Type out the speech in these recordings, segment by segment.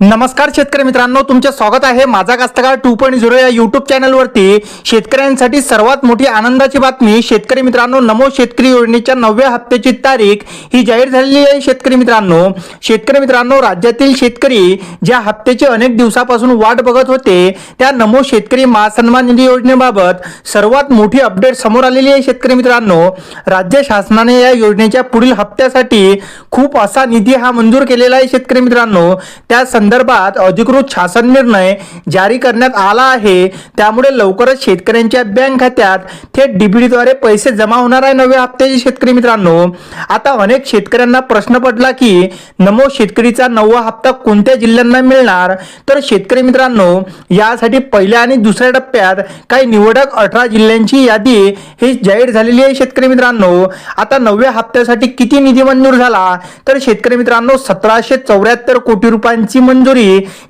नमस्कार शेतकरी मित्रांनो, तुमचे स्वागत आहे माझा कास्तकार 2.0 या यूट्यूब चॅनलवरती। शेतकऱ्यांसाठी सर्वात मोठी आनंदाची बातमी शेतकरी मित्रांनो, नमो शेतकरी योजनेच्या 9व्या हप्त्याची तारीख ही जाहीर झालेली आहे। शेतकरी मित्रांनो, राज्यातील शेतकरी ज्या हप्त्याची अनेक दिवसापासून वाट बघत होते त्या नमो शेतकरी महासन्मान निधी योजनेबाबत सर्वात मोठी अपडेट समोर आलेली आहे। शेतकरी मित्रांनो, राज्य शासनाने या योजनेच्या पुढील हप्त्यासाठी खूप असा निधी हा मंजूर केलेला आहे। शेतकरी मित्रांनो, त्या संदर्भात अधिकृत शासन निर्णय जारी करण्यात आला आहे। त्यामुळे लवकरच शेतकऱ्यांच्या बँक खात्यात थेट डीबीटीद्वारे पैसे जमा होणार आहे 9व्या हप्त्याचे। शेतकरी मित्रांनो, आता अनेक शेतकऱ्यांना प्रश्न पडला की नमो शेतकरीचा 9वा हप्ता कोणत्या जिल्ह्यांना मिळणार। तर शेतकरी मित्रांनो, यासाठी पहिल्या आणि दुसऱ्या टप्प्यात काही निवडक 18 जिल्ह्यांची यादी ही जाहीर झालेली आहे। शेतकरी मित्रांनो, आता 9व्या हप्त्यासाठी किती निधी मंजूर झाला तर शेतकरी मित्रांनो 1774 कोटी रुपयांची मंजुरी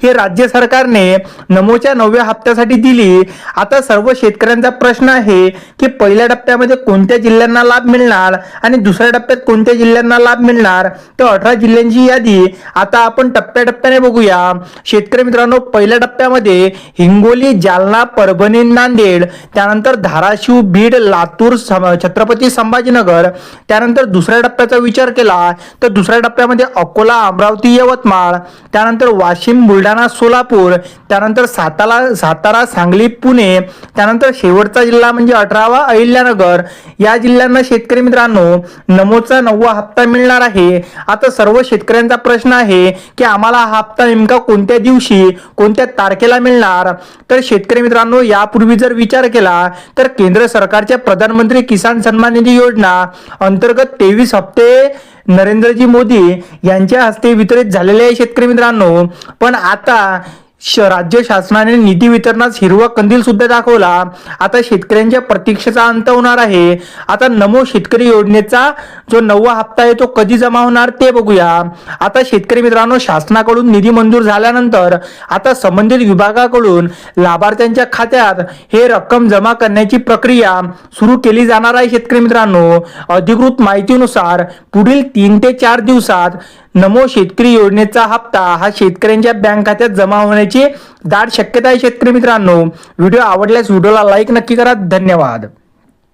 हे राज्य सरकारने नमोच्या 9व्या हप्त्यासाठी दिली। आता सर्व शेतकऱ्यांचा प्रश्न आहे की पहिल्या टप्प्यामध्ये कोणत्या जिल्ह्यांना लाभ मिळणार आणि दुसऱ्या टप्प्यात कोणत्या जिल्ह्यांना लाभ मिळणार। तर 18 जिल्ह्यांची यादी आता आपण टप्प्याटप्प्याने बघूया। शेतकरी मित्रांनो, पहिल्या टप्प्यामध्ये हिंगोली, जालना, परभणी, नांदेड, त्यानंतर धाराशिव, बीड, लातूर, छत्रपती संभाजीनगर। त्यानंतर दुसऱ्या टप्प्याचा विचार केला तर दुसऱ्या टप्प्यामध्ये अकोला, अमरावती, यवतमाळ, त्यानंतर वाशिम, बुलढाणा, सोलापूर, त्यानंतर सातारा, सांगली, पुणे, त्यानंतर शेवटचा जिल्हा म्हणजे 18वा अहिल्यानगर। या जिल्ह्यांना शेतकरी मित्रांनो नमोचा 9वा हप्ता मिळणार आहे। आता सर्व शेतकऱ्यांचा प्रश्न आहे की आम्हाला हा हप्ता नेमका कोणत्या दिवशी कोणत्या तारखेला मिळणार। तर शेतकरी मित्रांनो, यापूर्वी जर विचार केला तर केंद्र सरकारच्या प्रधानमंत्री किसान सन्मान निधी योजना अंतर्गत 23 हप्ते नरेंद्रजी मोदी यांच्या हस्ते वितरित झालेले आहे। शेतकरी मित्रांनो, पण आता राज्य शासनाने निधी वितरणास हिरवा कंदील सुद्धा दाखवला। आता शेतकऱ्यांच्या प्रतीक्षेचा अंत होणार आहे। आता नमो शेतकरी योजनेचा जो 9वा हप्ता आहे तो कधी जमा होणार ते बघूया। आता शेतकरी मित्रांनो, शासनाकडून निधी मंजूर झाल्यानंतर आता संबंधित विभागाकडून लाभार्थ्यांच्या खात्यात हे रक्कम जमा करण्याची प्रक्रिया सुरू केली जाणार आहे। शेतकरी मित्रांनो, अधिकृत माहितीनुसार पुढील 3 ते 4 दिवसात नमो शेतकरी योजनेचा हप्ता हा शेतकऱ्यांच्या बँक खात्यात जमा होण्याची दाट शक्यता आहे। शेतकरी मित्रांनो, व्हिडिओ आवडल्यास व्हिडिओला लाईक नक्की करा। धन्यवाद।